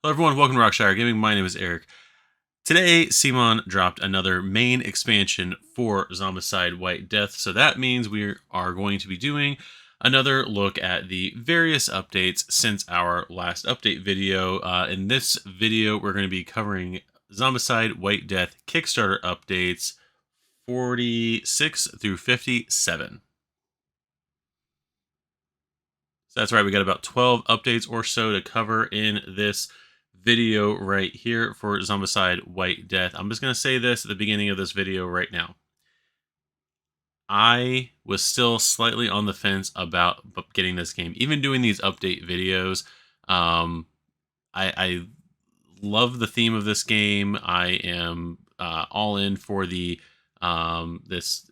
Hello everyone, welcome to Rockshire Gaming. My name is Eric. Today, CMON dropped another main expansion for Zombicide White Death, so that means we are going to be doing another look at the various updates since our last update video. In this video, we're going to be covering Zombicide White Death Kickstarter updates 46 through 57. So that's right, we got about 12 updates or so to cover in this video right here for Zombicide White Death. I'm just going to say this at the beginning of this video right now. I was still slightly on the fence about getting this game. Even doing these update videos, I love the theme of this game. I am all in for the this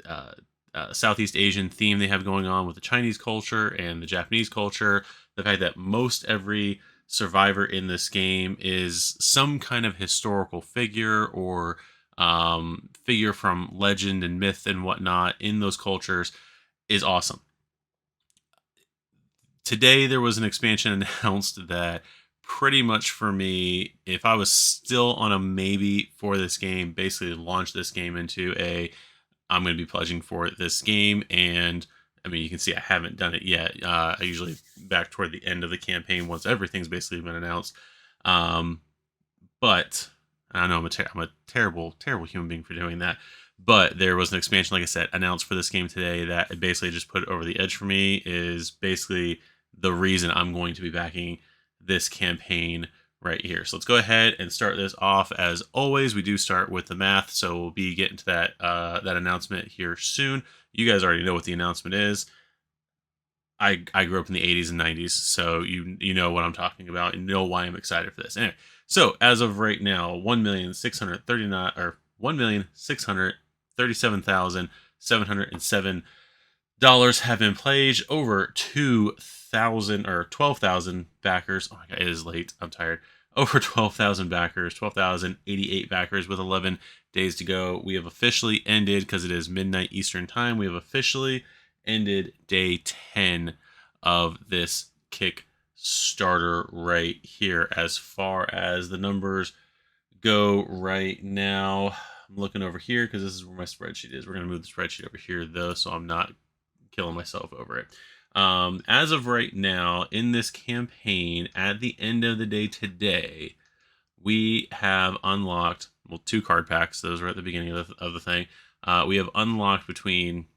Southeast Asian theme they have going on with the Chinese culture and the Japanese culture. The fact that most every survivor in this game is some kind of historical figure or figure from legend and myth and whatnot in those cultures is awesome. Today there was an expansion announced that pretty much for me, if I was still on a maybe for this game, basically launch this game into I'm going to be pledging for this game. And I mean, you can see I haven't done it yet. I usually back toward the end of the campaign once everything's basically been announced. But I know I'm a terrible, terrible human being for doing that. But there was an expansion, like I said, announced for this game today that it basically just put it over the edge for me. Is basically the reason I'm going to be backing this campaign right here. So let's go ahead and start this off. As always, we do start with the math, so we'll be getting to that that announcement here soon. You guys already know what the announcement is. I grew up in the 80s and 90s, so you know what I'm talking about and know why I'm excited for this. Anyway, so as of right now, 1,639 or 1,637,707 have been pledged. Over 2,000 or 12,000 backers. Oh my god, it is late. I'm tired. Over 12,000 backers, 12,088 backers with 11 days to go. We have officially ended, because it is midnight Eastern time, we have officially ended day 10 of this Kickstarter right here. As far as the numbers go right now, I'm looking over here because this is where my spreadsheet is. We're going to move the spreadsheet over here, though, so I'm not killing myself over it. As of right now, in this campaign, at the end of the day today, we have unlocked, well, 2 card packs. Those are at the beginning of the thing. We have unlocked between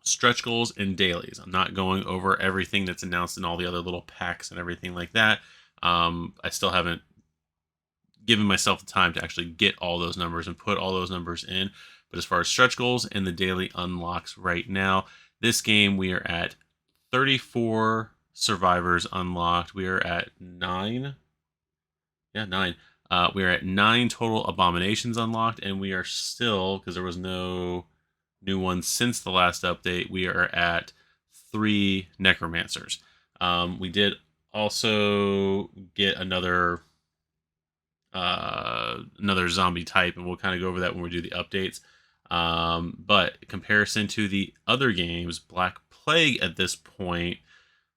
stretch goals and dailies. I'm not going over everything that's announced in all the other little packs and everything like that. I still haven't given myself the time to actually get all those numbers and put all those numbers in. But as far as stretch goals and the daily unlocks right now, this game we are at 34 survivors unlocked. We are at 9. Yeah, 9. We are at 9 total abominations unlocked, and we are still, because there was no new ones since the last update, we are at 3 necromancers. We did also get another zombie type, and we'll kind of go over that when we do the updates. But comparison to the other games, Black Plague at this point,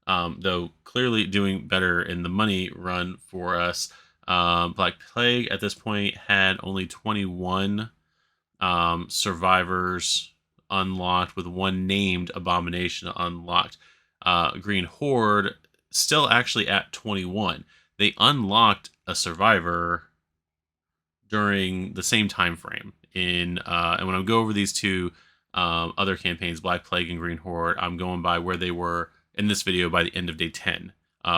though clearly doing better in the money run for us, Black Plague at this point had only 21 survivors unlocked, with 1 named abomination unlocked. Green Horde still actually at 21. They unlocked a survivor during the same time frame. And when I go over these 2 other campaigns, Black Plague and Green Horde, I'm going by where they were in this video by the end of day 10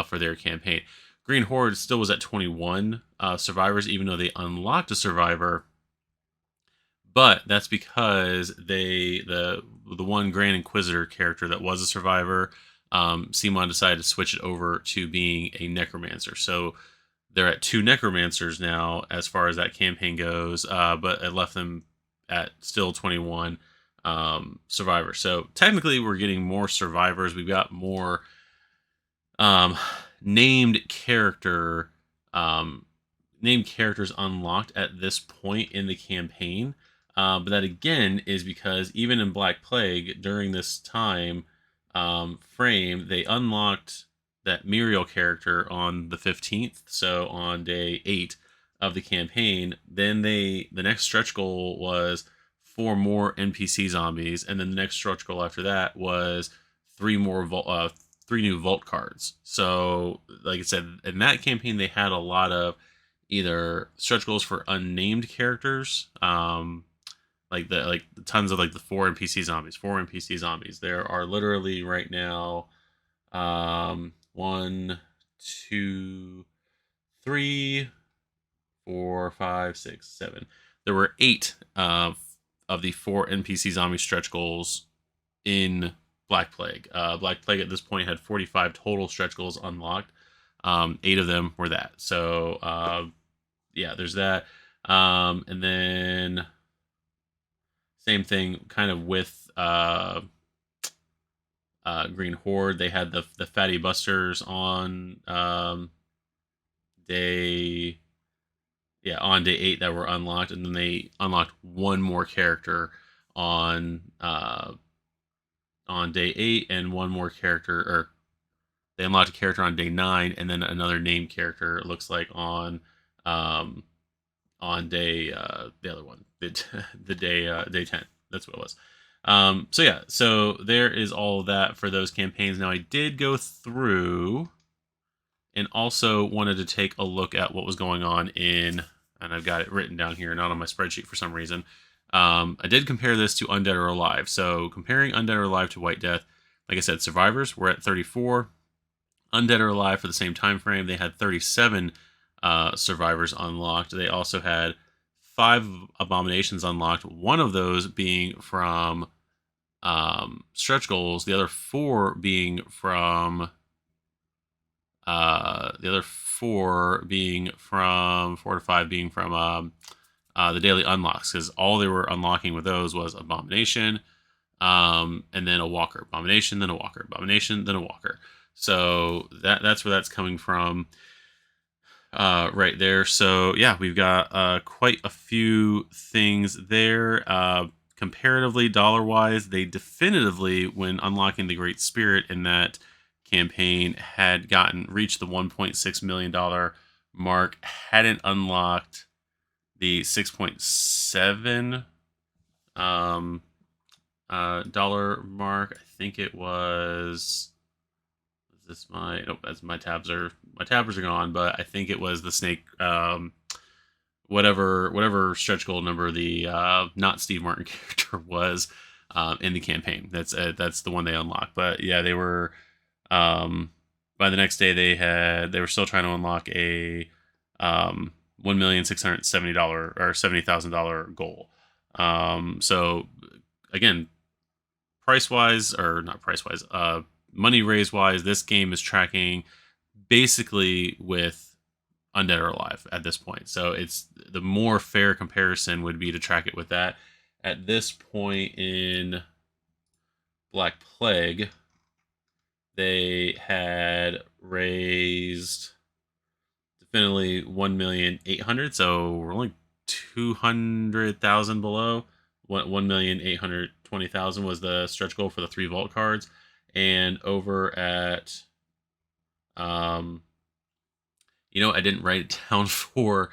for their campaign. Green Horde still was at 21 survivors, even though they unlocked a survivor. But that's because the one Grand Inquisitor character that was a survivor, CMON decided to switch it over to being a necromancer. So they're at 2 necromancers now as far as that campaign goes, but it left them at still 21 survivors. So technically we're getting more survivors. We've got more named characters unlocked at this point in the campaign. But that again is because even in Black Plague during this time frame, they unlocked Muriel character on the 15th, so on day 8 of the campaign. Then the next stretch goal was 4 more NPC zombies, and then the next stretch goal after that was 3 new vault cards. So, like I said, in that campaign, they had a lot of either stretch goals for unnamed characters, like tons of like the 4 NPC zombies. There are literally right now, 1, 2, 3, 4, 5, 6, 7. There were 8 of the 4 NPC zombie stretch goals in Black Plague. Black Plague at this point had 45 total stretch goals unlocked. 8 of them were that. So yeah, there's that. And then same thing, kind of with Green Horde. They had the Fatty Busters on day 8 that were unlocked, and then they unlocked 1 more character on day 8, and 1 more character, or they unlocked a character on day 9, and then another named character, it looks like, on day the other one, the day 10. That's what it was. So yeah, so there is all of that for those campaigns. Now I did go through and also wanted to take a look at what was going on in, and I've got it written down here, not on my spreadsheet for some reason. I did compare this to Undead or Alive. So comparing Undead or Alive to White Death, like I said, survivors were at 34. Undead or Alive, for the same time frame, they had 37 survivors unlocked. They also had 5 abominations unlocked, one of those being from stretch goals, the other 4 being from 4 to 5 being from the daily unlocks, because all they were unlocking with those was abomination, and then a walker, abomination, then a walker, abomination, then a walker. So that's where that's coming from, right there. So yeah, we've got quite a few things there. Comparatively, dollar-wise, they definitively, when unlocking the Great Spirit in that campaign, had reached the $1.6 million mark, hadn't unlocked the 6.7 dollar mark. I think it was, my tabs are gone, but I think it was the snake, whatever stretch goal number the not Steve Martin character was in the campaign. That's the one they unlocked. But yeah, they were, by the next day they were still trying to unlock a $1,670,000 or $70,000 goal. So again, money raised wise, this game is tracking basically with Undead or Alive at this point. So it's the more fair comparison would be to track it with that. At this point in Black Plague, they had raised definitely 1,800,000. So we're only 200,000 below. 1,820,000 was the stretch goal for the 3 vault cards, and over at I didn't write it down for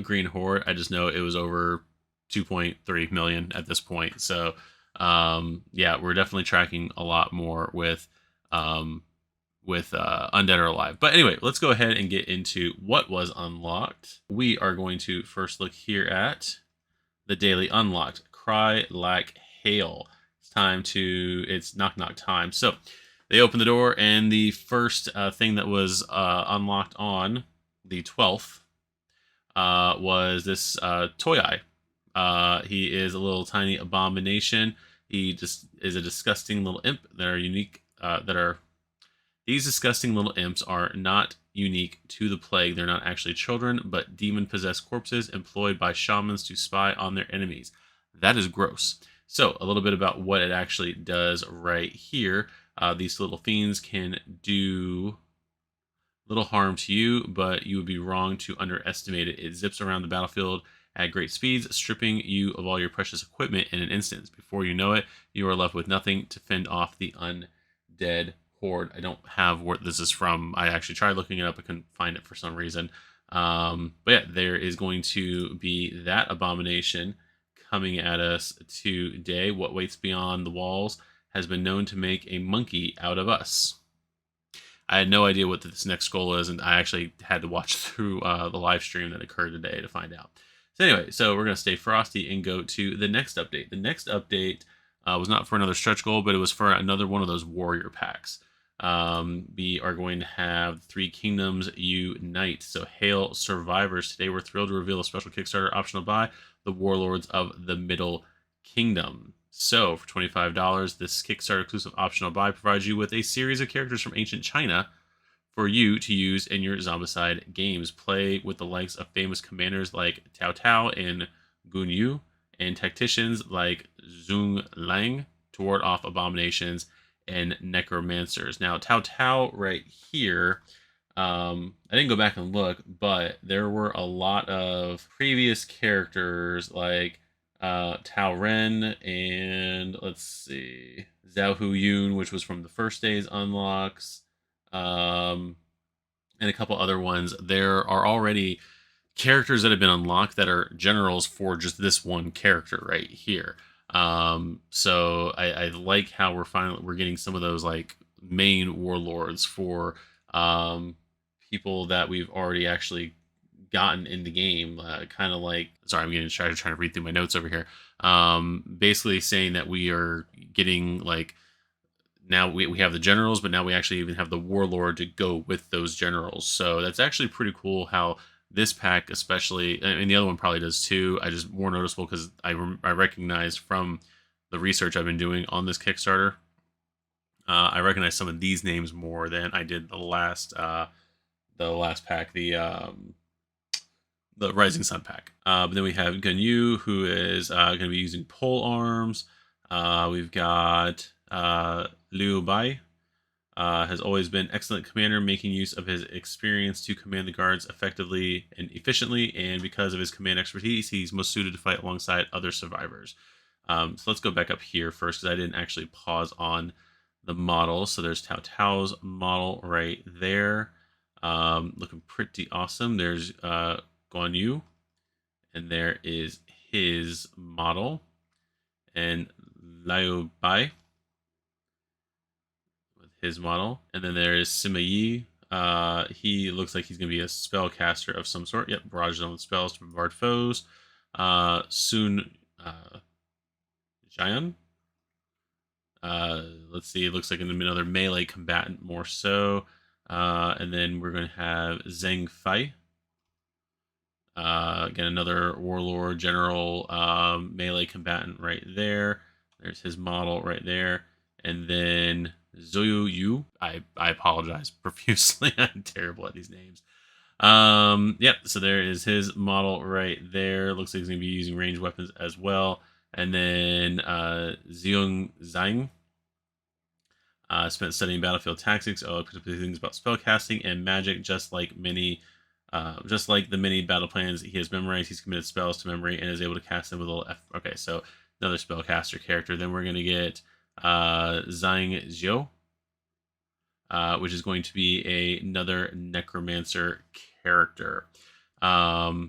Green Horde. I just know it was over 2.3 million at this point. So yeah, we're definitely tracking a lot more with Undead or Alive. But anyway, let's go ahead and get into what was unlocked. We are going to first look here at the daily unlocked. Cry Like Hail. It's knock knock time. So they opened the door, and the first thing that was unlocked on the 12th was this Toy Eye. He is a little tiny abomination. He just is a disgusting little imp that are unique. These disgusting little imps are not unique to the plague. They're not actually children, but demon-possessed corpses employed by shamans to spy on their enemies. That is gross. So, a little bit about what it actually does right here. These little fiends can do little harm to you, but you would be wrong to underestimate it. It zips around the battlefield at great speeds, stripping you of all your precious equipment in an instant. Before you know it, you are left with nothing to fend off the undead Horde. I don't have where this is from. I actually tried looking it up. I couldn't find it for some reason. But yeah, there is going to be that abomination coming at us today. What waits beyond the walls has been known to make a monkey out of us. I had no idea what this next goal is, and I actually had to watch through the live stream that occurred today to find out. So anyway, so we're going to stay frosty and go to the next update. The next update was not for another stretch goal, but it was for another one of those warrior packs. We are going to have Three Kingdoms Unite. So hail survivors. Today we're thrilled to reveal a special Kickstarter optional buy, the Warlords of the Middle Kingdom. So for $25, this Kickstarter exclusive optional buy provides you with a series of characters from ancient China for you to use in your Zombicide games. Play with the likes of famous commanders like Tao Tao and Gun Yu, and tacticians like Zhong Lang to ward off abominations and necromancers. Now, Tao Tao right here, I didn't go back and look, but there were a lot of previous characters like Tao Ren and let's see, Zhao Hu Yun, which was from the first day's unlocks, and a couple other ones. There are already characters that have been unlocked that are generals for just this one character right here. So I like how we're getting some of those like main warlords for people that we've already actually gotten in the game, kind of like, sorry, I'm getting distracted trying to read through my notes over here. Basically saying that we are getting like, now we have the generals, but now we actually even have the warlord to go with those generals. So that's actually pretty cool how this pack, especially, and the other one probably does too. I just more noticeable because I recognize from the research I've been doing on this Kickstarter, I recognize some of these names more than I did the last pack, the Rising Sun pack. But then we have Gun Yu, who is going to be using pole arms. We've got Liu Bai, has always been excellent commander, making use of his experience to command the guards effectively and efficiently, and because of his command expertise, he's most suited to fight alongside other survivors. So let's go back up here first, because I didn't actually pause on the model. So there's Tao Tao's model right there, looking pretty awesome. There's Guan Yu, and there is his model, and Liu Bai with his model, and then there is Sima Yi. He looks like he's going to be a spellcaster of some sort. Yep, barrage zone spells to bombard foes. Sun Jian. Let's see, it looks like another melee combatant more so. And then we're going to have Zheng Fei. Again, another warlord general melee combatant right there. There's his model right there. And then Zoyu Yu. I apologize profusely. I'm terrible at these names. Yep, so there is his model right there. Looks like he's going to be using ranged weapons as well. And then Xiong Zhang. Spent studying battlefield tactics, particularly things about spellcasting and magic, just like the many battle plans he has memorized. He's committed spells to memory and is able to cast them with a little F. Okay, so another spellcaster character. Then we're going to get Zhang Zhou, which is going to be another necromancer character. So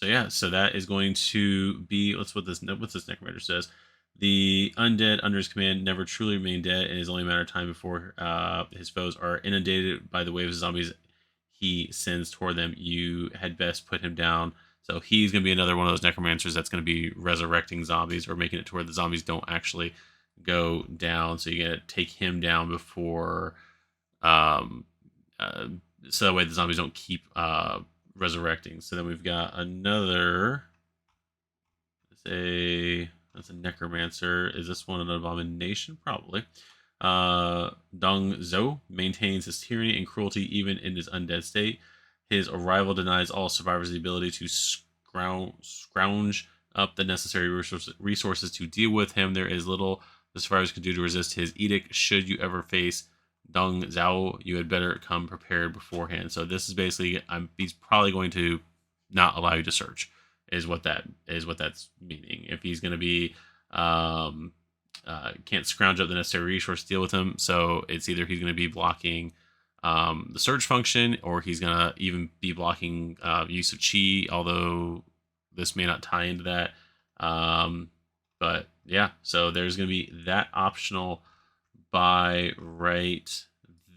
yeah, so that is going to be, what's this necromancer says. The undead under his command never truly remain dead, and it's only a matter of time before his foes are inundated by the wave of zombies he sends toward them. You had best put him down. So he's going to be another one of those necromancers that's going to be resurrecting zombies or making it to where the zombies don't actually go down. So you're going to take him down before, so that way the zombies don't keep resurrecting. So then we've got another, that's a necromancer. Is this one an abomination? Probably. Dong Zhou maintains his tyranny and cruelty even in his undead state. His arrival denies all survivors the ability to scrounge up the necessary resources to deal with him. There is little the survivors can do to resist his edict. Should you ever face Dong Zhao, you had better come prepared beforehand. So this is basically, he's probably going to not allow you to search. Is what that's meaning. If he's going to be can't scrounge up the necessary resource to deal with him. So it's either he's going to be blocking the surge function, or he's going to even be blocking use of chi, although this may not tie into that. But yeah, so there's going to be that optional buy right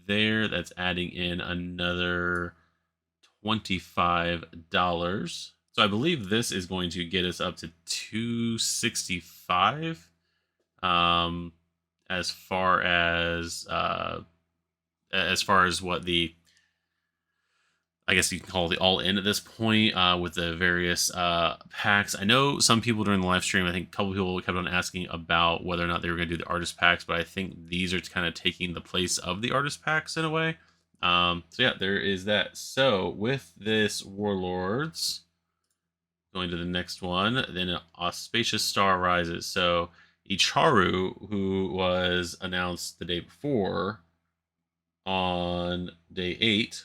there. That's adding in another $25. So I believe this is going to get us up to 265. As far as what the, I guess you can call the all in at this point, with the various packs. I know some people during the live stream, I think a couple people kept on asking about whether or not they were going to do the artist packs, but I think these are kind of taking the place of the artist packs in a way. So yeah, there is that. So with this Warlords, going to the next one, then an auspicious star rises. So Icharu, who was announced the day before on day 8,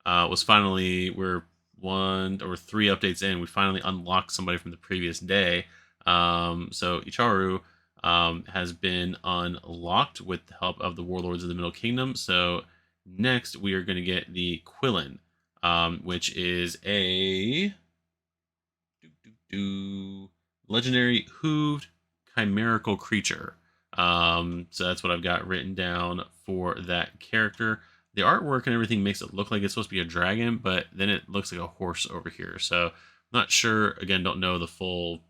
was finally, we're 1 or 3 updates in, we finally unlocked somebody from the previous day. So Icharu has been unlocked with the help of the Warlords of the Middle Kingdom. So next we are going to get the Quillen, which is a legendary hooved chimerical creature. So that's what I've got written down for that character. The artwork and everything makes it look like it's supposed to be a dragon, but then it looks like a horse over here. So I'm not sure, again, don't know the full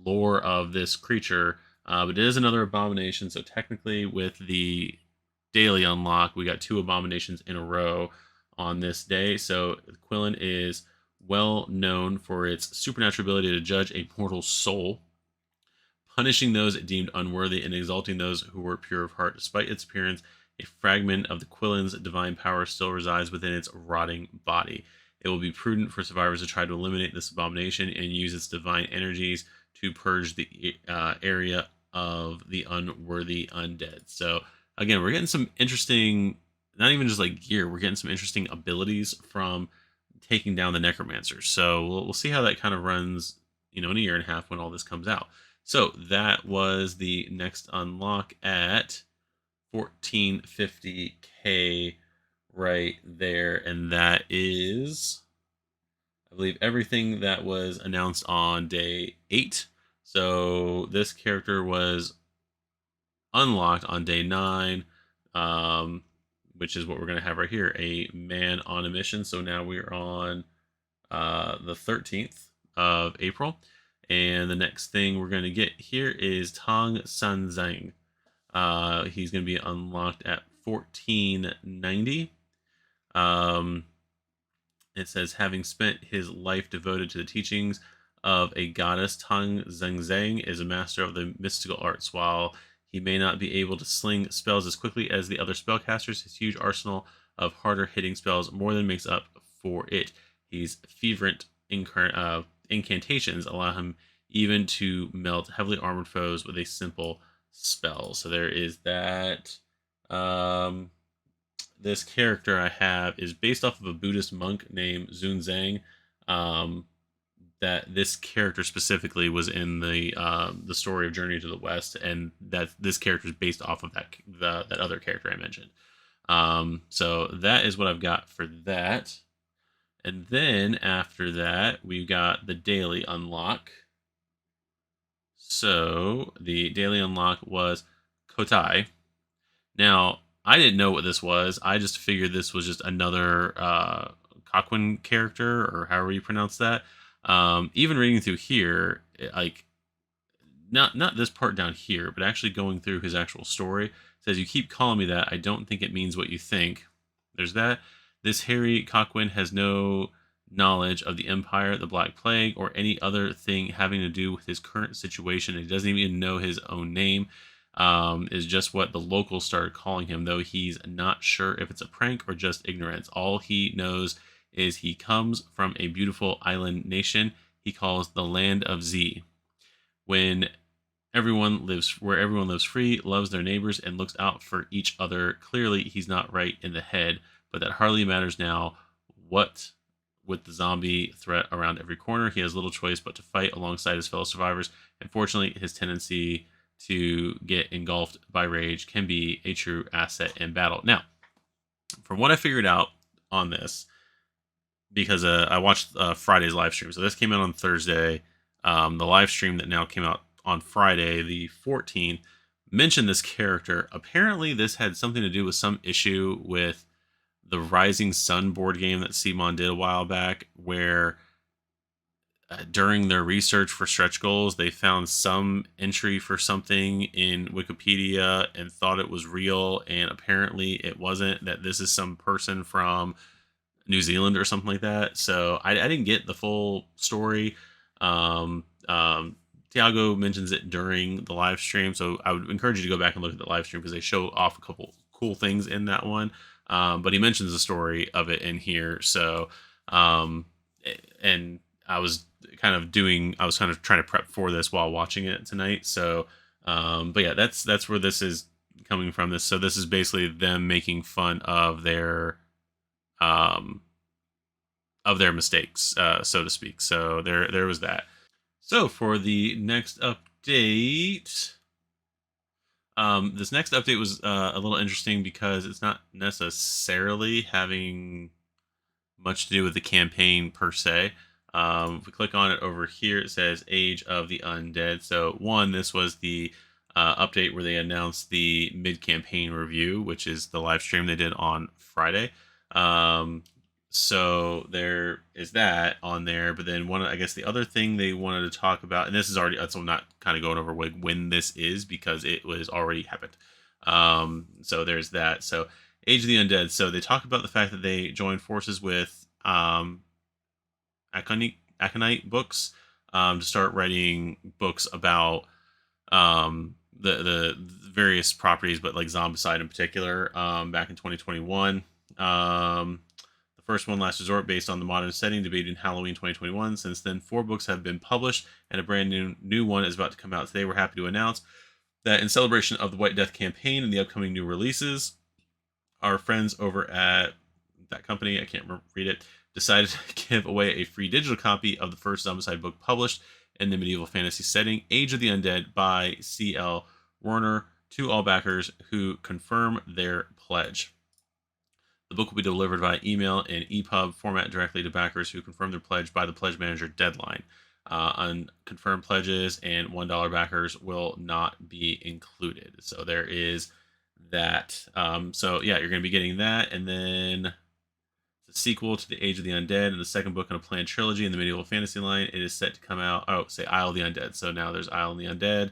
lore of this creature, but it is another abomination. So technically with the daily unlock, we got 2 abominations in a row on this day. So Quillen is well known for its supernatural ability to judge a mortal soul, punishing those it deemed unworthy and exalting those who were pure of heart. Despite its appearance, a fragment of the Quillen's divine power still resides within its rotting body. It will be prudent for survivors to try to eliminate this abomination and use its divine energies to purge the area of the unworthy undead. So again, we're getting some interesting, not even just like gear, we're getting some interesting abilities from taking down the necromancers. So we'll see how that kind of runs, in a year and a half when all this comes out. So that was the next unlock at 1450k right there, and that is, I believe, everything that was announced on day 8. So this character was unlocked on day 9, which is what we're going to have right here, a man on a mission. So now we're on the 13th of April, and the next thing we're going to get here is Tong Sanzang. He's going to be unlocked at 1490. It says, having spent his life devoted to the teachings of a goddess, Tong Zhengzhang is a master of the mystical arts. While he may not be able to sling spells as quickly as the other spellcasters, his huge arsenal of harder hitting spells more than makes up for it. His fervent incantations allow him even to melt heavily armored foes with a simple spell. So there is that. This character I have is based off of a Buddhist monk named Zunzang. That this character specifically was in the story of Journey to the West, and that this character is based off of that other character I mentioned. So that is what I've got for that. And then after that, we've got the daily unlock. So the daily unlock was Kotai. Now, I didn't know what this was. I just figured this was just another Coquin character, or however you pronounce that. Even reading through here, like not this part down here, but actually going through his actual story, says, you keep calling me that. I don't think it means what you think. There's that. This Harry Coquin has no knowledge of the Empire, the Black Plague, or any other thing having to do with his current situation. He doesn't even know his own name. Is just what the locals started calling him, though he's not sure if it's a prank or just ignorance. All he knows is he comes from a beautiful island nation he calls the Land of Z. Where everyone lives free, loves their neighbors, and looks out for each other. Clearly, he's not right in the head, but that hardly matters now. What with the zombie threat around every corner, he has little choice but to fight alongside his fellow survivors. Unfortunately, his tendency to get engulfed by rage can be a true asset in battle. Now, from what I figured out on this, because I watched Friday's live stream, so this came out on Thursday. The live stream that now came out on Friday, the 14th, mentioned this character. Apparently, this had something to do with some issue with the Rising Sun board game that CMON did a while back, where during their research for stretch goals, they found some entry for something in Wikipedia and thought it was real, and apparently it wasn't, that this is some person from New Zealand or something like that. So I didn't get the full story. Tiago mentions it during the live stream, so I would encourage you to go back and look at the live stream because they show off a couple cool things in that one. But he mentions the story of it in here. So, and I was kind of trying to prep for this while watching it tonight. So, but yeah, that's where this is coming from. This is basically them making fun of their mistakes, so to speak. So there was that. So for the next update, this next update was a little interesting because it's not necessarily having much to do with the campaign per se. If we click on it over here, it says Age of the Undead. So this was the update where they announced the mid-campaign review, which is the live stream they did on Friday. So there is that on there, but then I guess the other thing they wanted to talk about, and this is already, so I'm not kind of going over when this is because it was already happened. So there's that. So Age of the Undead. So they talk about the fact that they joined forces with Aconite Books to start writing books about the various properties, but like Zombicide in particular, back in 2021. The first one, Last Resort, based on the modern setting, debuted in Halloween 2021. Since then, 4 books have been published, and a brand new one is about to come out today. We're happy to announce that in celebration of the White Death campaign and the upcoming new releases, our friends over at that company, I can't read it, decided to give away a free digital copy of the first Zombicide book published in the medieval fantasy setting, Age of the Undead by C.L. Werner, to all backers who confirm their pledge. The book will be delivered via email and EPUB format directly to backers who confirm their pledge by the pledge manager deadline. Unconfirmed pledges and $1 backers will not be included. So there is that. So yeah, you're going to be getting that, and then the sequel to the Age of the Undead and the second book in a planned trilogy in the medieval fantasy line. It is set to come out. Isle of the Undead. So now there's Isle of the Undead.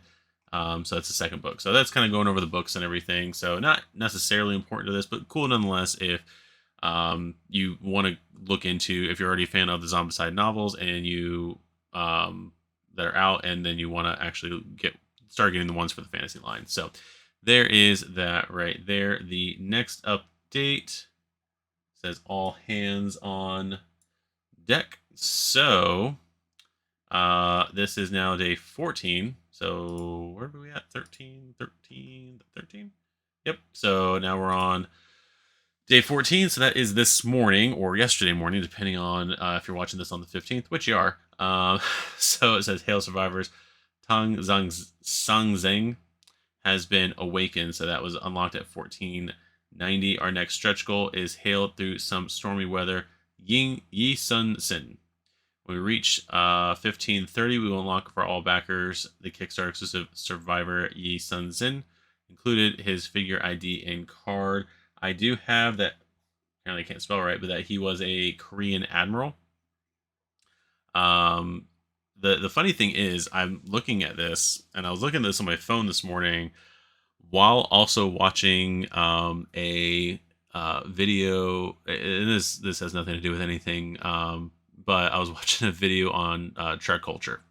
So that's the second book. So that's kind of going over the books and everything. So not necessarily important to this, but cool nonetheless if you want to look into, if you're already a fan of the Zombicide novels and you that are out, and then you want to actually start getting the ones for the fantasy line. So there is that right there. The next update says all hands on deck. So this is now day 14. So where are we at? 13. Yep. So now we're on day 14. So that is this morning or yesterday morning, depending on if you're watching this on the 15th, which you are. So it says, Hail Survivors. Tang Zhang has been awakened. So that was unlocked at 1490. Our next stretch goal is hailed through some stormy weather. Yi Sun Sin. When we reach 1530, we will unlock for all backers the Kickstarter exclusive Survivor Yi Sun Sin, included his figure ID and card. I do have that. Apparently, I can't spell right, but that he was a Korean admiral. The funny thing is, I'm looking at this, and I was looking at this on my phone this morning, while also watching a video. And this has nothing to do with anything. But I was watching a video on Trek culture.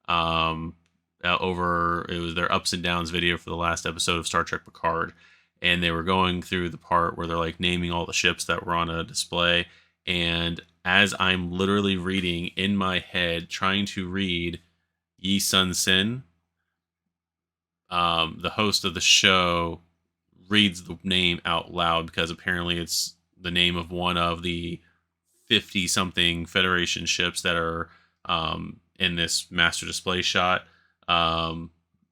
It was their ups and downs video for the last episode of Star Trek Picard, and they were going through the part where they're like naming all the ships that were on a display. And as I'm literally reading in my head, trying to read Yi Sun Sin, the host of the show reads the name out loud because apparently it's the name of one of the 50-something Federation ships that are in this master display shot.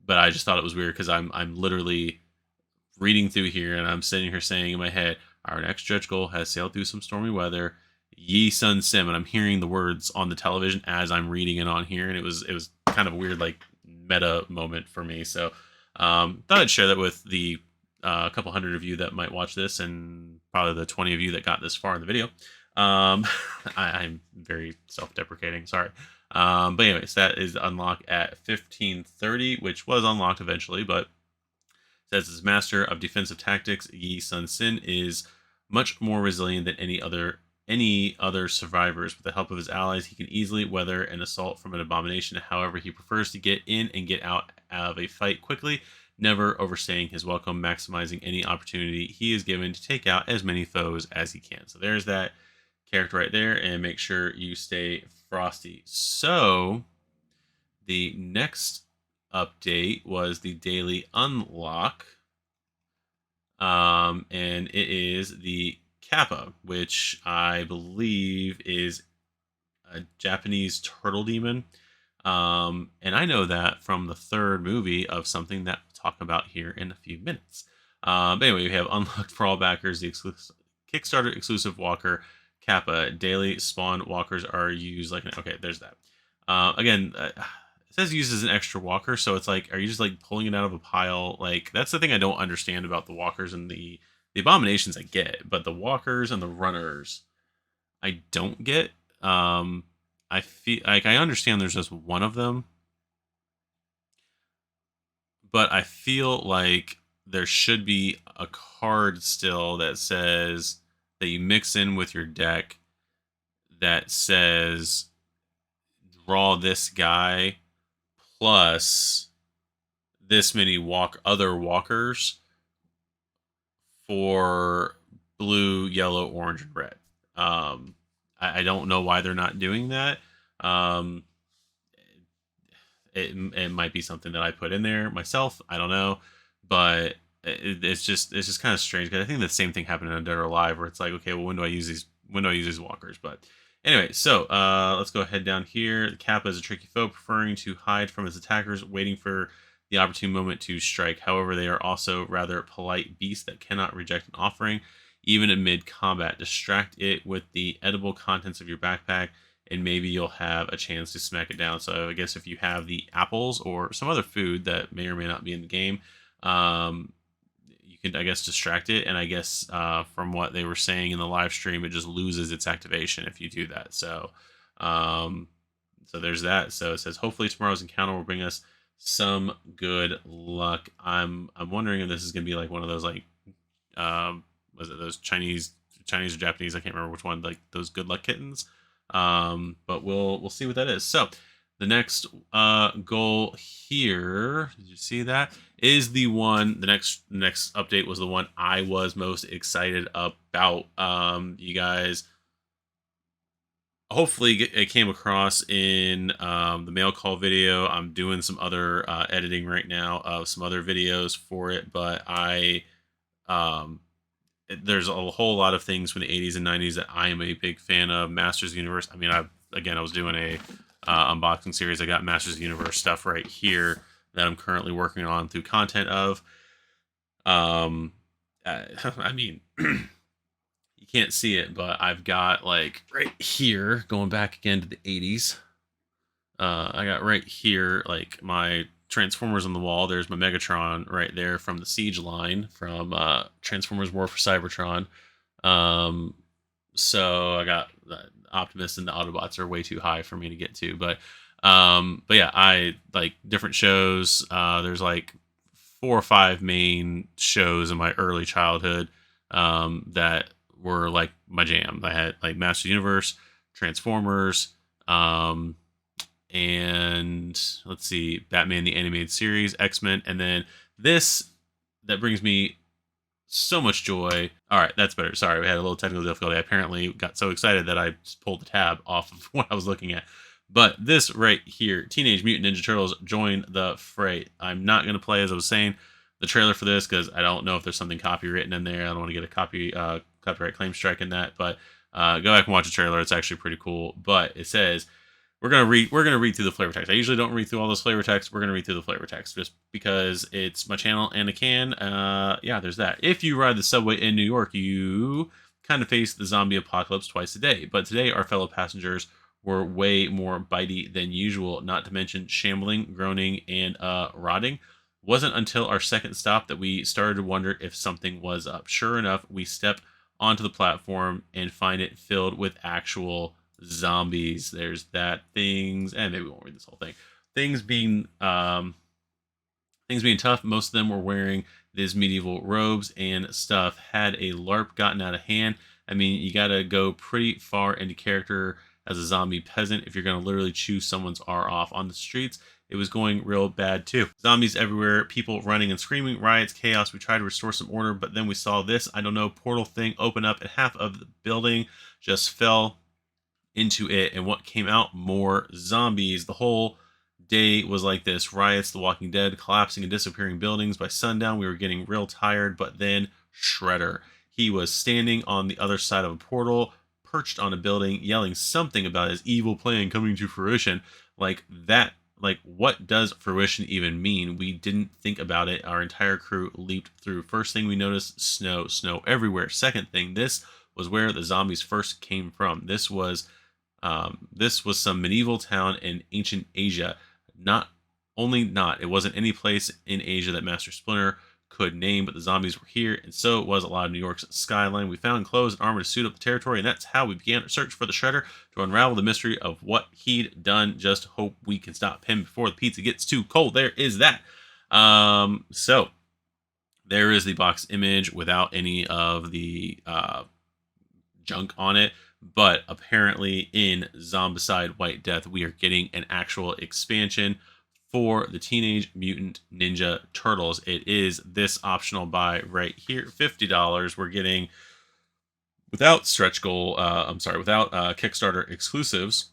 but I just thought it was weird because I'm literally reading through here and I'm sitting here saying in my head, our next stretch goal has sailed through some stormy weather. Yi Sun Sim, and I'm hearing the words on the television as I'm reading it on here, and it was kind of a weird like meta moment for me. So thought I'd share that with the couple hundred of you that might watch this, and probably the 20 of you that got this far in the video. I'm very self-deprecating. Sorry. But anyways, that is unlocked at 1530, which was unlocked eventually, but says his master of defensive tactics, Yi Sun Sin, is much more resilient than any other survivors. With the help of his allies, he can easily weather an assault from an abomination. However, he prefers to get in and get out of a fight quickly, never overstaying his welcome, maximizing any opportunity he is given to take out as many foes as he can. So there's that character right there, and make sure you stay frosty. So the next update was the daily unlock, and it is the Kappa, which I believe is a Japanese turtle demon. And I know that from the third movie of something that we'll talk about here in a few minutes. But anyway, we have unlocked for all backers the Kickstarter exclusive walker Kappa. Daily spawn walkers are used like okay, there's that. Again, it says used as an extra walker, so it's like, are you just like pulling it out of a pile? Like, that's the thing I don't understand about the walkers and the abominations I get, but the walkers and the runners I don't get. I feel like I understand there's just one of them, but I feel like there should be a card still that says that you mix in with your deck that says draw this guy plus this many other walkers for blue, yellow, orange, and red. I don't know why they're not doing that. It might be something that I put in there myself. I don't know, but it's just kind of strange because I think the same thing happened in Dead or Alive, where it's like, okay, well, when do I use these walkers? But anyway, so let's go ahead down here. The Kappa is a tricky foe, preferring to hide from his attackers, waiting for the opportune moment to strike. However, they are also rather polite beasts that cannot reject an offering, even amid combat. Distract it with the edible contents of your backpack, and maybe you'll have a chance to smack it down. So I guess if you have the apples or some other food that may or may not be in the game, you can, I guess, distract it. And I guess from what they were saying in the live stream, it just loses its activation if you do that. So, so there's that. So it says, hopefully tomorrow's encounter will bring us some good luck. I'm wondering if this is gonna be like one of those like was it those Chinese or Japanese, I can't remember which one, like those good luck kittens. But we'll see what that is. So the next goal here, did you see that, is the one, the next update was the one I was most excited about. You guys hopefully it came across in the mail call video. I'm doing some other editing right now of some other videos for it, but there's a whole lot of things from the 80s and 90s that I am a big fan of. Masters of the Universe. I mean, I was doing a unboxing series. I got Masters of the Universe stuff right here that I'm currently working on through content of. I mean, you can't see it, but I've got like right here, going back again to the 80s. I got right here like my Transformers on the wall. There's my Megatron right there from the Siege line from Transformers War for Cybertron. So I got Optimus and the Autobots are way too high for me to get to, but yeah, I like different shows. There's like 4 or 5 main shows in my early childhood that were like my jam. I had like Master Universe, Transformers, and let's see, Batman the Animated Series, X-Men, and then this that brings me so much joy. All right, that's better. Sorry, we had a little technical difficulty. I apparently got so excited that I just pulled the tab off of what I was looking at. But this right here, Teenage Mutant Ninja Turtles Join the Fray. I'm not going to play, as I was saying, the trailer for this because I don't know if there's something copywritten in there. I don't want to get a copyright claim strike in that. But go back and watch the trailer. It's actually pretty cool. But it says, we're gonna read through the flavor text. I usually don't read through all those flavor text. We're gonna read through the flavor text just because it's my channel and I can. Yeah, there's that. If you ride the subway in New York, you kind of face the zombie apocalypse twice a day. But today, our fellow passengers were way more bitey than usual. Not to mention shambling, groaning, and rotting. Wasn't until our second stop that we started to wonder if something was up. Sure enough, we step onto the platform and find it filled with actual zombies. There's that. Things, and maybe we won't read this whole thing. Things being tough. Most of them were wearing these medieval robes and stuff. Had a LARP gotten out of hand, I mean, you gotta go pretty far into character as a zombie peasant if you're gonna literally chew someone's R off on the streets. It was going real bad too. Zombies everywhere, people running and screaming, riots, chaos. We tried to restore some order, but then we saw this, I don't know, portal thing open up and half of the building just fell into it. And what came out? More zombies. The whole day was like this. Riots, The Walking Dead, collapsing and disappearing buildings. By sundown, we were getting real tired, but then Shredder. He was standing on the other side of a portal, perched on a building, yelling something about his evil plan coming to fruition. Like that. Like, what does fruition even mean? We didn't think about it. Our entire crew leaped through. First thing we noticed, snow everywhere. Second thing, this was where the zombies first came from. This was some medieval town in ancient Asia. It wasn't any place in Asia that Master Splinter could name, but the zombies were here, and so it was a lot of New York's skyline. We found clothes and armor to suit up the territory, and that's how we began our search for the Shredder to unravel the mystery of what he'd done. Just hope we can stop him before the pizza gets too cold. There is that. So there is the box image without any of the junk on it. But apparently in Zombicide White Death, we are getting an actual expansion for the Teenage Mutant Ninja Turtles. It is this optional buy right here, $50. We're getting, without stretch goal, without Kickstarter exclusives,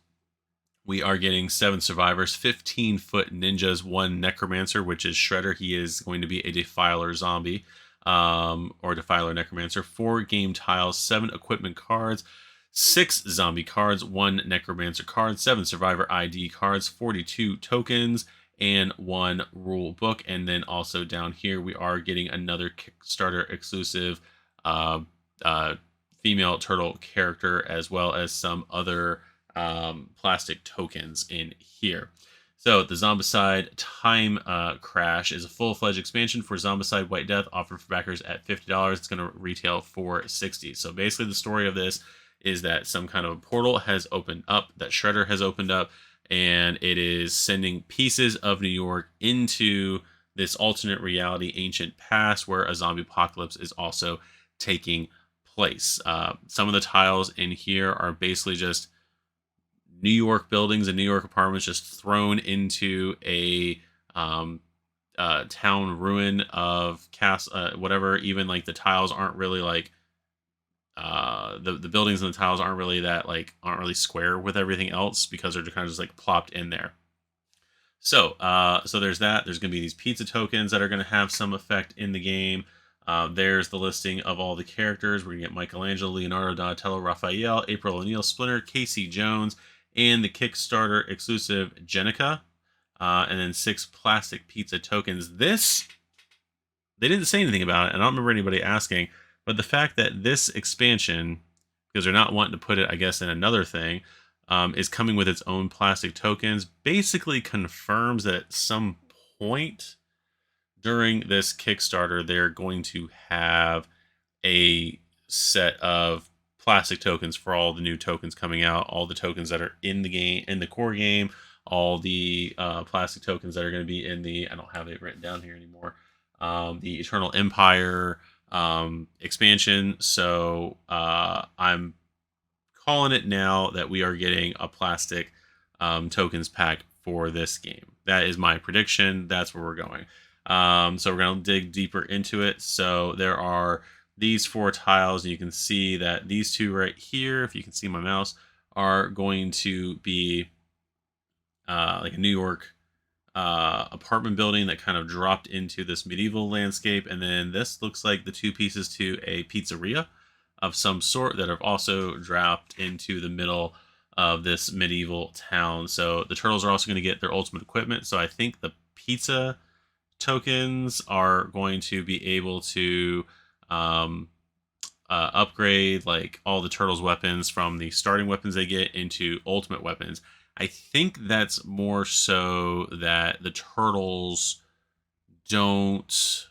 we are getting 7 survivors, 15-foot ninjas, 1 necromancer, which is Shredder. He is going to be a defiler zombie, or defiler necromancer, 4 game tiles, 7 equipment cards, 6 zombie cards, 1 necromancer card, 7 survivor ID cards, 42 tokens, and 1 rule book. And then also down here, we are getting another Kickstarter exclusive female turtle character, as well as some other plastic tokens in here. So the Zombicide Time Crash is a full-fledged expansion for Zombicide White Death, offered for backers at $50. It's going to retail for $60. So basically the story of this is that some kind of a portal has opened up, that Shredder has opened up, and it is sending pieces of New York into this alternate reality, ancient past, where a zombie apocalypse is also taking place. Some of the tiles in here are basically just New York buildings and New York apartments just thrown into a town ruin of whatever. Even like the tiles aren't really like the buildings and the tiles aren't really square with everything else, because they're kind of just like plopped in there. So there's that. There's going to be these pizza tokens that are going to have some effect in the game. There's the listing of all the characters. We're going to get Michelangelo, Leonardo, Donatello, Raphael, April O'Neil, Splinter, Casey Jones, and the Kickstarter exclusive Jenica, and then 6 plastic pizza tokens. This, they didn't say anything about it, and I don't remember anybody asking, but the fact that this expansion, because they're not wanting to put it, I guess, in another thing, is coming with its own plastic tokens, basically confirms that at some point during this Kickstarter, they're going to have a set of plastic tokens for all the new tokens coming out, all the tokens that are in the game, in the core game, all the plastic tokens that are going to be in the, I don't have it written down here anymore, the Eternal Empire expansion. So I'm calling it now that we are getting a plastic tokens pack for this game. That is my prediction. That's where we're going. So we're going to dig deeper into it. So there are these 4 tiles, and you can see that these 2 right here, if you can see my mouse, are going to be like a New York apartment building that kind of dropped into this medieval landscape. And then this looks like the 2 pieces to a pizzeria of some sort that have also dropped into the middle of this medieval town. So the turtles are also going to get their ultimate equipment. So I think the pizza tokens are going to be able to um, upgrade like all the turtles' weapons from the starting weapons they get into ultimate weapons. I think that's more so that the turtles don't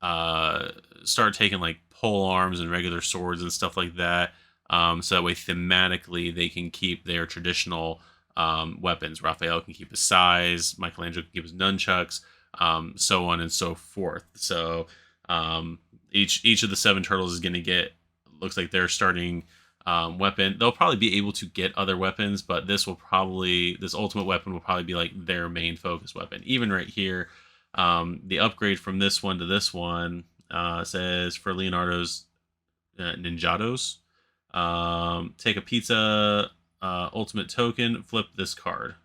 uh, start taking like pole arms and regular swords and stuff like that. So that way, thematically, they can keep their traditional weapons. Raphael can keep his sais, Michelangelo can keep his nunchucks, so on and so forth. So each of the 7 turtles is going to get, looks like they're starting weapon. They'll probably be able to get other weapons, but this ultimate weapon will probably be like their main focus weapon. Even right here, the upgrade from this one to this one says for Leonardo's Ninjados, take a pizza ultimate token, flip this card.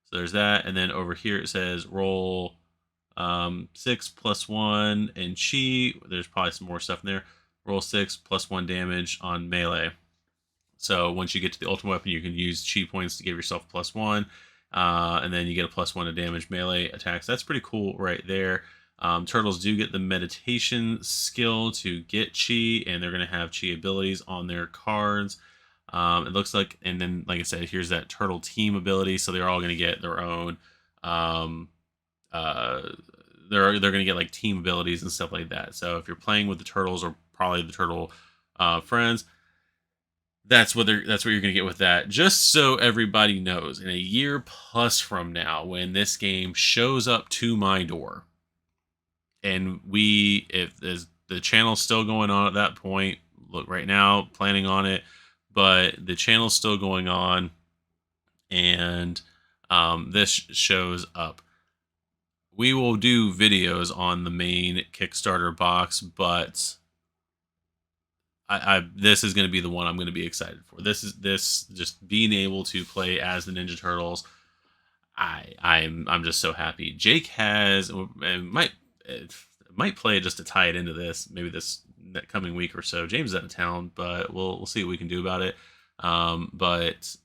So there's that, and then over here it says roll 6 plus 1 and chi. There's probably some more stuff in there. Roll 6 plus 1 damage on melee. So once you get to the ultimate weapon, you can use chi points to give yourself +1, and then you get a +1 to damage melee attacks. That's pretty cool right there. Turtles do get the meditation skill to get chi, and they're going to have chi abilities on their cards. It looks like, and then like I said, here's that turtle team ability. So they're all going to get their own. They're going to get like team abilities and stuff like that. So if you're playing with the turtles or probably the turtle friends, that's what you're going to get with that. Just so everybody knows, in a year plus from now, when this game shows up to my door, and if the channel's still going on at that point, look right now, planning on it, but the channel's still going on, and this shows up, we will do videos on the main Kickstarter box, but this is going to be the one I'm going to be excited for. This just being able to play as the Ninja Turtles. I'm just so happy. Jake might play just to tie it into this, maybe this coming week or so. James is out of town, but we'll see what we can do about it. But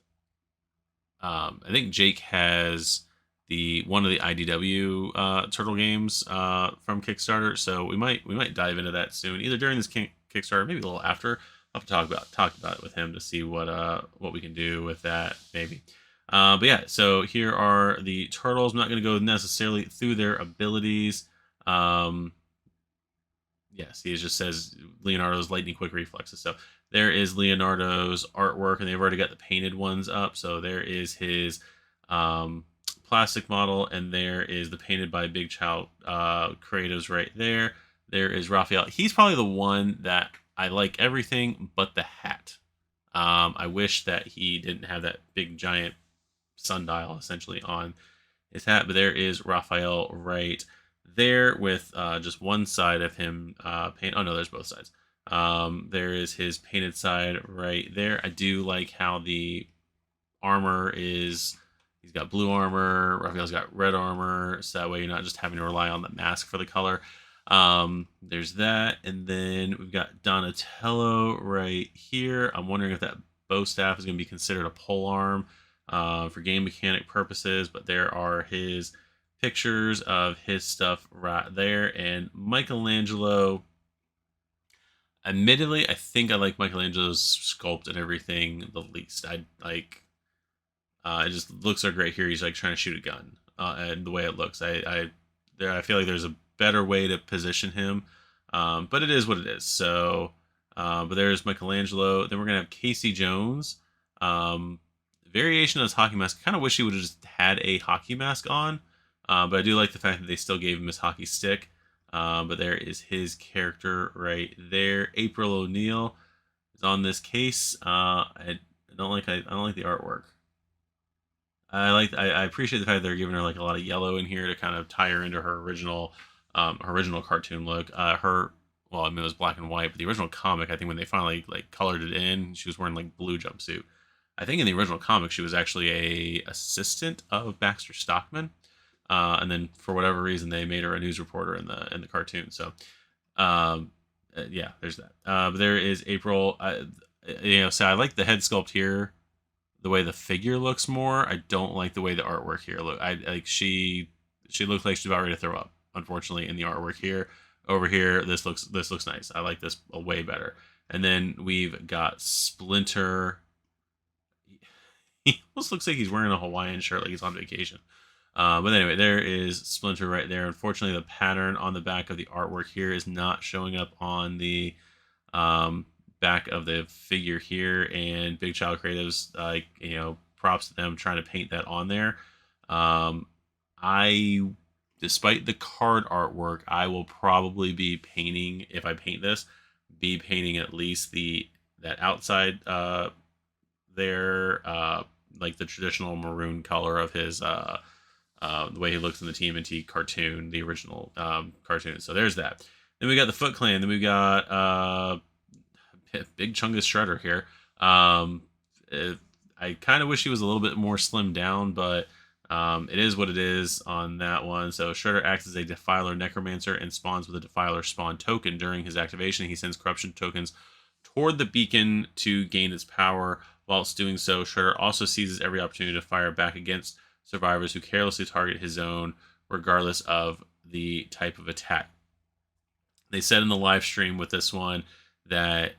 I think Jake has one of the IDW turtle games from Kickstarter, so we might dive into that soon, either during this Kickstarter, maybe a little after. I'll have to talk about it with him to see what we can do with that, maybe. But yeah, so here are the turtles. I'm not going to go necessarily through their abilities. Yes, he just says Leonardo's lightning quick reflexes. So there is Leonardo's artwork, and they've already got the painted ones up. So there is his plastic model, and there is the painted by Big Child creatives right there. There is Raphael. He's probably the one that I like everything but the hat. I wish that he didn't have that big giant sundial essentially on his hat, but there is Raphael right there with just one side of him paint. Oh no, there's both sides. There is his painted side right there. I do like how the armor is. He's got blue armor. Raphael's got red armor, so that way you're not just having to rely on the mask for the color. There's that, and then we've got Donatello right here. I'm wondering if that bow staff is going to be considered a pole arm for game mechanic purposes, but there are his pictures of his stuff right there. And Michelangelo, admittedly, I think I like Michelangelo's sculpt and everything the least. I like it just looks so great here. He's like trying to shoot a gun, and the way it looks, I feel like there's a better way to position him, but it is what it is. So, but there's Michelangelo. Then we're gonna have Casey Jones, variation of his hockey mask. I kind of wish he would have just had a hockey mask on, but I do like the fact that they still gave him his hockey stick. But there is his character right there. April O'Neil is on this case. I don't like the artwork. I appreciate the fact that they're giving her like a lot of yellow in here to kind of tie her into her original cartoon look. Well, I mean, it was black and white, but the original comic, I think when they finally like colored it in, she was wearing like blue jumpsuit. I think in the original comic she was actually a assistant of Baxter Stockman, and then for whatever reason they made her a news reporter in the cartoon. So, yeah, there's that. But there is April. So I like the head sculpt here. the way the figure looks more. I don't like the way the artwork here look. I like she looked like she's about ready to throw up. Unfortunately, in the artwork here, over here, this looks nice. I like this way better. And then we've got Splinter. He almost looks like he's wearing a Hawaiian shirt, like he's on vacation. But anyway, there is Splinter right there. Unfortunately, the pattern on the back of the artwork here is not showing up on the um, back of the figure here. And Big Child Creatives, like, props to them trying to paint that on there. I, despite the card artwork, I will probably be painting, if I paint this, be painting at least that outside there, like the traditional maroon color of his the way he looks in the TMNT cartoon, the original cartoon. So there's that. Then we got the Foot Clan. Then we got Big Chungus Shredder here. I kind of wish he was a little bit more slimmed down, but it is what it is on that one. So Shredder acts as a Defiler Necromancer and spawns with a Defiler Spawn token. During his activation, he sends corruption tokens toward the beacon to gain its power. Whilst doing so, Shredder also seizes every opportunity to fire back against survivors who carelessly target his zone, regardless of the type of attack. They said in the live stream with this one that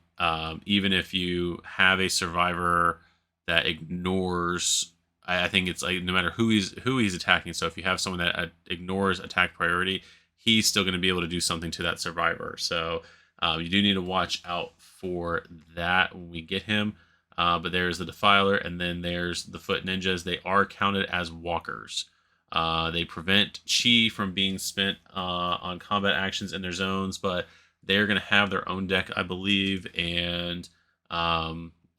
even if you have a survivor that ignores, I think it's like no matter who he's attacking. So if you have someone that ignores attack priority, he's still going to be able to do something to that survivor. So you do need to watch out for that when we get him. But there's the Defiler, and then there's the Foot Ninjas. They are counted as walkers. They prevent chi from being spent on combat actions in their zones, but they're going to have their own deck, I believe, and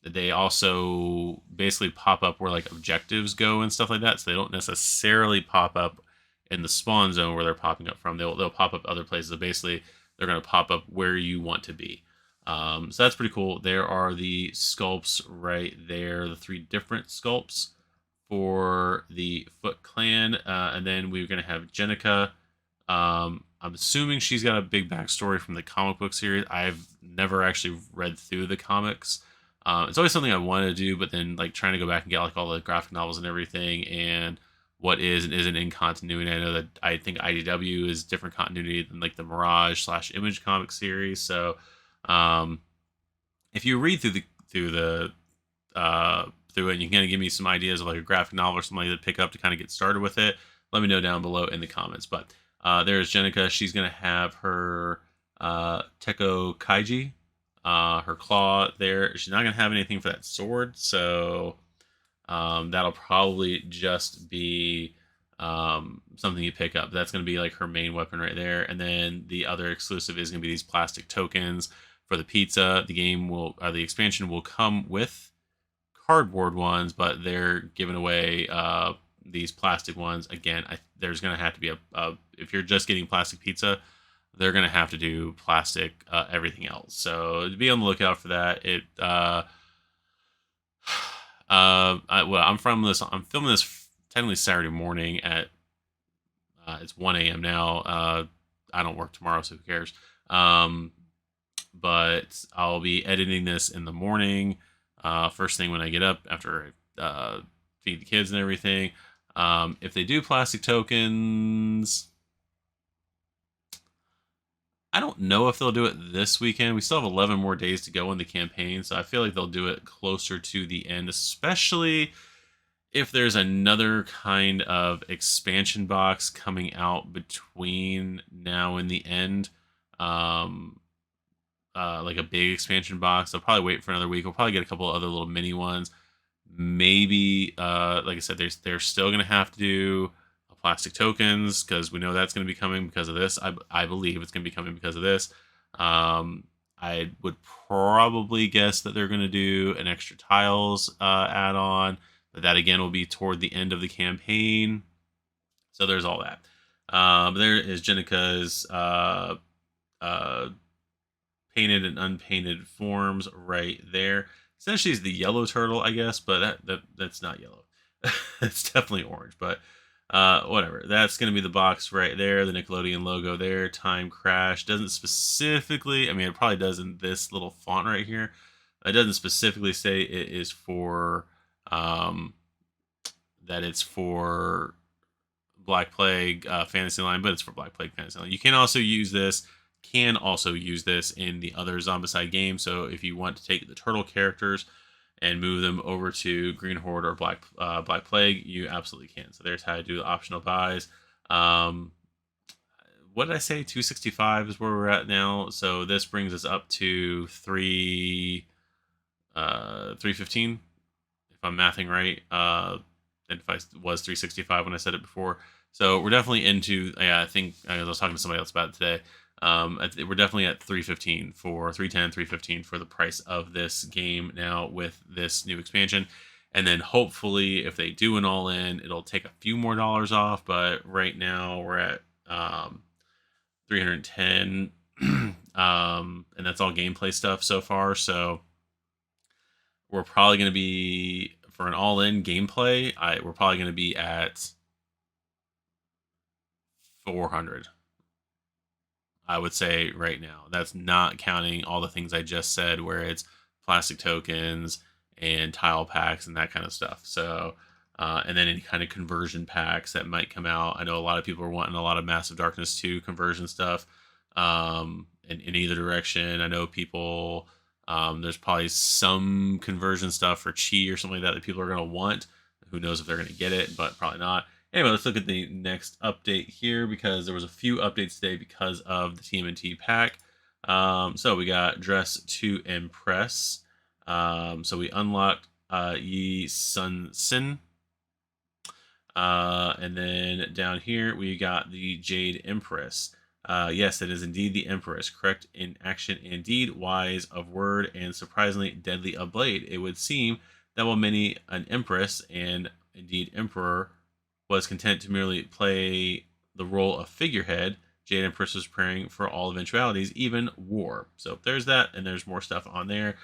they also basically pop up where like objectives go and stuff like that. So they don't necessarily pop up in the spawn zone where they're popping up from. They'll pop up other places. So basically, they're going to pop up where you want to be. So that's pretty cool. There are the sculpts right there, the 3 different sculpts for the Foot Clan. And then we're going to have Jenica. I'm assuming she's got a big backstory from the comic book series. I've never actually read through the comics. It's always something I wanted to do, but then like trying to go back and get like all the graphic novels and everything and what is and isn't in continuity. I know that I think IDW is different continuity than like the Mirage / Image comic series. So if you read through it, and you can kind of give me some ideas of like a graphic novel or something to pick up to kind of get started with it, let me know down below in the comments. But there's Jenica. She's going to have her Teko Kaiji, her claw there. She's not going to have anything for that sword, so that'll probably just be something you pick up. That's going to be like her main weapon right there. And then the other exclusive is going to be these plastic tokens for the pizza. The expansion will come with cardboard ones, but they're giving away these plastic ones. Again, there's going to have to be if you're just getting plastic pizza, they're going to have to do plastic everything else. So be on the lookout for that. I'm filming this technically Saturday morning at it's 1 a.m. now. I don't work tomorrow, so who cares? But I'll be editing this in the morning, first thing when I get up after I feed the kids and everything. If they do plastic tokens, I don't know if they'll do it this weekend. We still have 11 more days to go in the campaign, so I feel like they'll do it closer to the end, especially if there's another kind of expansion box coming out between now and the end. Like a big expansion box. I'll probably wait for another week. We'll probably get a couple other little mini ones. Maybe, like I said, they're still going to have to do plastic tokens because we know that's going to be coming because of this. I believe it's going to be coming because of this. I would probably guess that they're going to do an extra tiles add-on, but that again will be toward the end of the campaign. So there's all that. But there is Jenica's painted and unpainted forms right there. Essentially, is the yellow turtle, I guess, but that's not yellow. It's definitely orange, but whatever. That's going to be the box right there. The Nickelodeon logo there. Time Crash doesn't specifically. I mean, it probably does in this little font right here. It doesn't specifically say it is for that it's for Black Plague Fantasy Line, but it's for Black Plague Fantasy Line. You can also use this. In the other Zombicide games. So if you want to take the turtle characters and move them over to Green Horde or Black Plague, you absolutely can. So there's how to do the optional buys. What did I say? 265 is where we're at now. So this brings us up to 315, if I'm mathing right. And if I was 365 when I said it before. So we're definitely into. I think I was talking to somebody else about it today. We're definitely at 315 for 310, 315 for the price of this game now with this new expansion. And then hopefully, if they do an all in, it'll take a few more dollars off. But right now we're at 310, and that's all gameplay stuff so far. So we're probably going to be, for an all in gameplay, we're probably going to be at 400. I would say right now. That's not counting all the things I just said, where it's plastic tokens and tile packs and that kind of stuff. So, and then any kind of conversion packs that might come out. I know a lot of people are wanting a lot of Massive Darkness 2 conversion stuff in either direction. I know people, there's probably some conversion stuff for Chi or something like that people are going to want. Who knows if they're going to get it, but probably not. Anyway, let's look at the next update here, because there was a few updates today because of the TMNT pack. So we got Dress to Impress. So we unlocked Yi Sun Sin. And then down here we got the Jade Empress. Yes, it is indeed the Empress, correct in action and deed, wise of word, and surprisingly deadly of blade. It would seem that while many an Empress and indeed Emperor was content to merely play the role of figurehead, Jade Empress was preparing for all eventualities, even war. So there's that, and there's more stuff on there.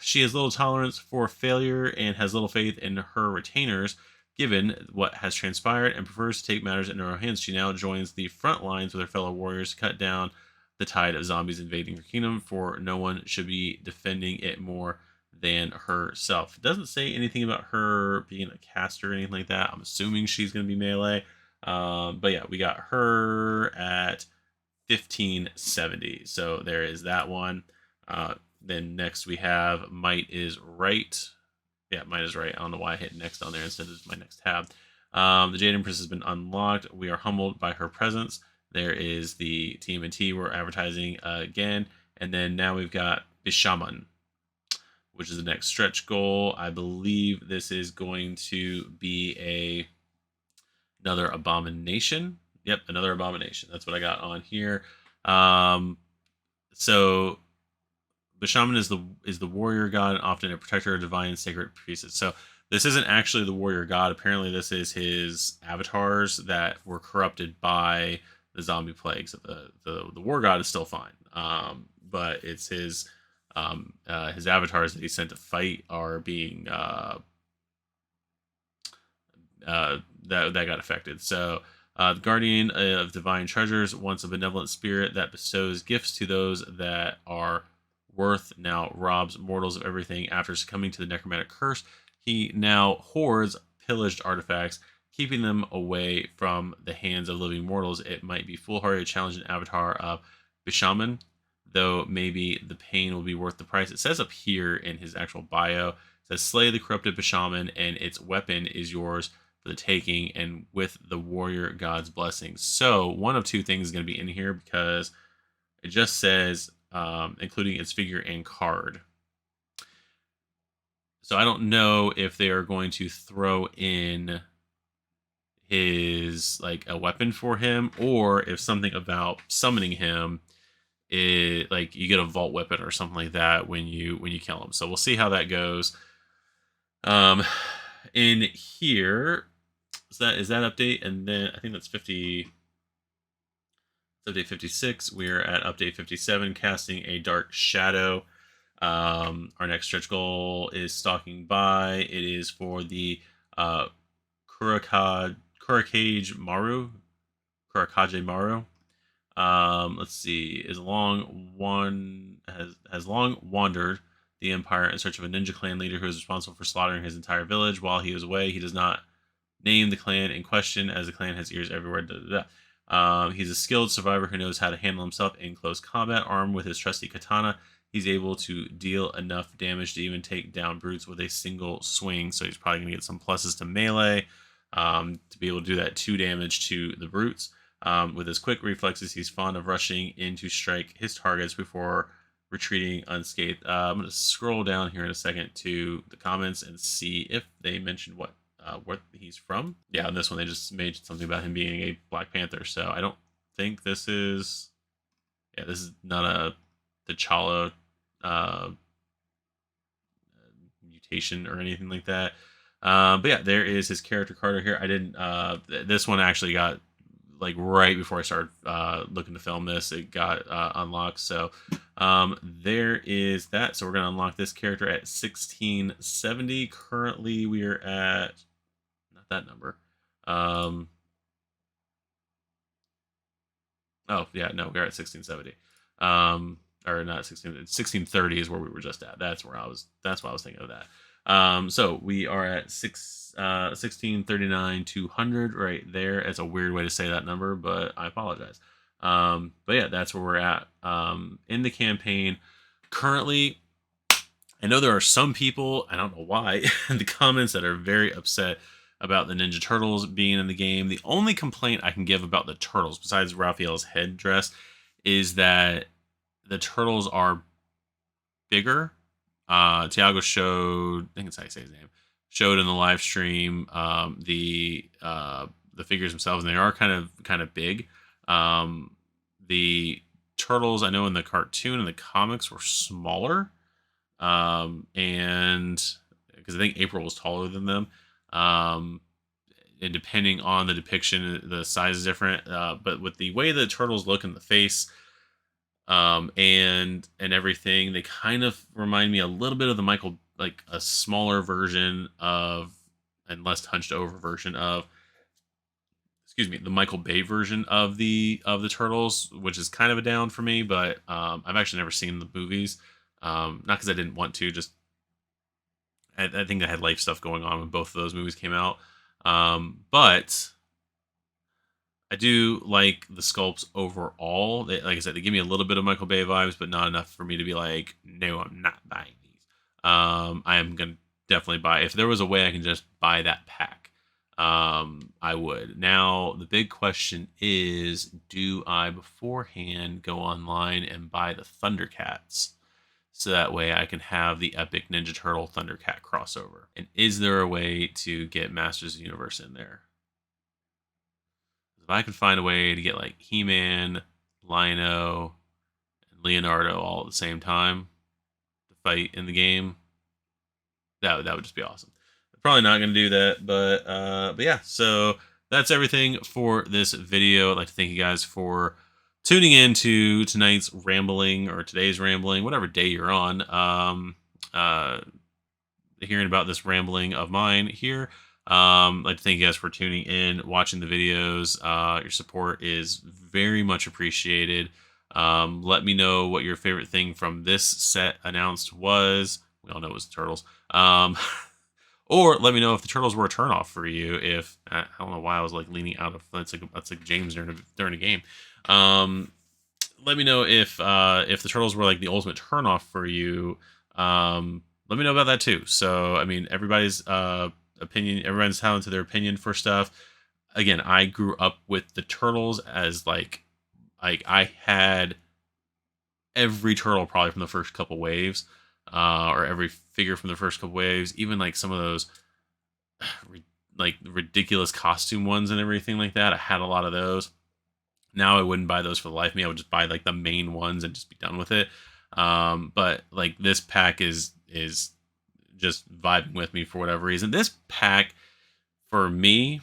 She has little tolerance for failure and has little faith in her retainers, given what has transpired, and prefers to take matters into her hands. She now joins the front lines with her fellow warriors to cut down the tide of zombies invading her kingdom, for no one should be defending it more than herself. It doesn't say anything about her being a caster or anything like that. I'm assuming she's going to be melee. But yeah, we got her at 1570. So there is that one. Then next we have Might is Right. Yeah, Might is Right. I don't know why I hit next on there instead of my next tab. The Jade Empress has been unlocked. We are humbled by her presence. There is the TMNT we're advertising again. And then now we've got Bishaman, which is the next stretch goal. I believe this is going to be another abomination. Yep, another abomination. That's what I got on here. So the shaman is the warrior god, often a protector of divine sacred priests. So this isn't actually the warrior god. Apparently, this is his avatars that were corrupted by the zombie plagues. The war god is still fine, but it's his avatars that he sent to fight are being that got affected. So the guardian of divine treasures, once a benevolent spirit that bestows gifts to those that are worth, now robs mortals of everything. After succumbing to the necromantic curse, he now hoards pillaged artifacts, keeping them away from the hands of living mortals. It might be foolhardy to challenge an avatar of Bishaman, though maybe the pain will be worth the price. It says up here in his actual bio, it says slay the corrupted Bishaman, and its weapon is yours for the taking, and with the warrior god's blessing. So one of two things is going to be in here, because it just says including its figure and card. So I don't know if they are going to throw in his, like, a weapon for him, or if something about summoning him, like you get a vault weapon or something like that when you kill him. So we'll see how that goes. In here, is that update, and then I think that's 50. It's update 56. We're at update 57, casting a dark shadow. Our next stretch goal is stalking by. It is for the Kurakage Maru. Let's see. Has long wandered the Empire in search of a ninja clan leader who is responsible for slaughtering his entire village. While he is away, he does not name the clan in question, as the clan has ears everywhere. Da, da, da. He's a skilled survivor who knows how to handle himself in close combat. Armed with his trusty katana, he's able to deal enough damage to even take down brutes with a single swing. So he's probably going to get some pluses to melee to be able to do that 2 damage to the brutes. With his quick reflexes, he's fond of rushing in to strike his targets before retreating unscathed. I'm going to scroll down here in a second to the comments and see if they mentioned what he's from. Yeah, on this one they just made something about him being a Black Panther. So I don't think this is. Yeah, this is not a T'Challa mutation or anything like that. But yeah, there is his character card here. I didn't. This one actually got like right before I started looking to film this. It got unlocked. So there is that. So we're gonna unlock this character at 1670. Currently, we are at not that number. Oh yeah, no, we're at 1670. Or not 1630 is where we were just at. That's why I was thinking of that. So we are at 1639 200 right there. It's a weird way to say that number, but I apologize. But yeah, that's where we're at in the campaign currently. I know there are some people, I don't know why, in the comments that are very upset about the Ninja Turtles being in the game. The only complaint I can give about the Turtles, besides Raphael's headdress, is that the Turtles are bigger. Tiago showed, I think it's how you say his name, showed in the live stream the figures themselves, and they are kind of big. The Turtles, I know in the cartoon and the comics, were smaller, and because I think April was taller than them. And depending on the depiction, the size is different. But with the way the turtles look in the face, and everything, they kind of remind me a little bit of the Michael, like a smaller version of, and less hunched over version of, excuse me, the Michael Bay version of the Turtles, which is kind of a down for me. But I've actually never seen the movies, not because I didn't want to, just I think I had life stuff going on when both of those movies came out. But I do like the sculpts overall. Like I said, they give me a little bit of Michael Bay vibes, but not enough for me to be like, no, I'm not buying these. I am going to definitely buy. If there was a way I can just buy that pack, I would. Now, the big question is, do I beforehand go online and buy the Thundercats? So that way I can have the epic Ninja Turtle Thundercat crossover. And is there a way to get Masters of the Universe in there? If I could find a way to get like He-Man, Lion-O, and Leonardo all at the same time to fight in the game, that would just be awesome. I'm probably not going to do that, but yeah. So that's everything for this video. I'd like to thank you guys for tuning in to tonight's rambling, or today's rambling, whatever day you're on, hearing about this rambling of mine here. I'd like to thank you guys for tuning in, watching the videos. Your support is very much appreciated. Let me know what your favorite thing from this set announced was. We all know it was the Turtles. Or let me know if the Turtles were a turnoff for you. If I don't know why I was like leaning out of that's like James during a game. Let me know if the Turtles were like the ultimate turnoff for you. Let me know about that too. So I mean, everybody's opinion, everyone's entitled to their opinion for stuff. Again, I grew up with the Turtles as like I had every turtle probably from the first couple waves, or every figure from the first couple waves, even like some of those like ridiculous costume ones and everything like that. I had a lot of those. Now I wouldn't buy those for the life of me. I would just buy like the main ones and just be done with it. But like this pack is just vibing with me for whatever reason. This pack, for me,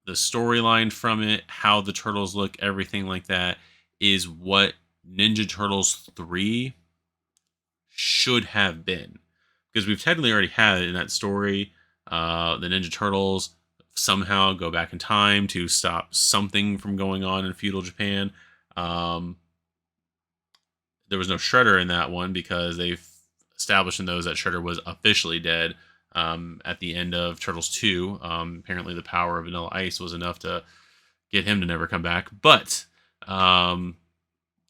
the storyline from it, how the turtles look, everything like that, is what Ninja Turtles 3 should have been. Because we've technically already had it in that story. The Ninja Turtles somehow go back in time to stop something from going on in feudal Japan. The there was no Shredder in that one because they've established in those that Shredder was officially dead at the end of Turtles 2. Apparently, the power of Vanilla Ice was enough to get him to never come back. But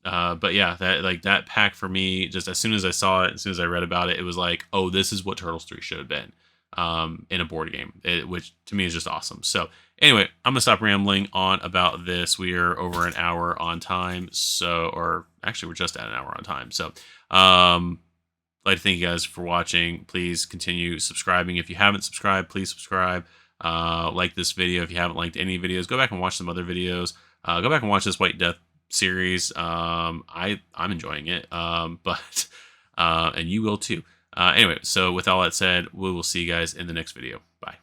yeah, that pack for me, just as soon as I saw it, as soon as I read about it, it was like, oh, this is what Turtles 3 should have been in a board game, which to me is just awesome. So anyway, I'm gonna stop rambling on about this. We are over an hour on time, or actually we're just at an hour on time. So I'd like to thank you guys for watching. Please continue subscribing. If you haven't subscribed, please subscribe. Like this video. If you haven't liked any videos, go back and watch some other videos. Go back and watch this White Death series. I'm enjoying it, but and you will too. Anyway, so with all that said, we will see you guys in the next video. Bye.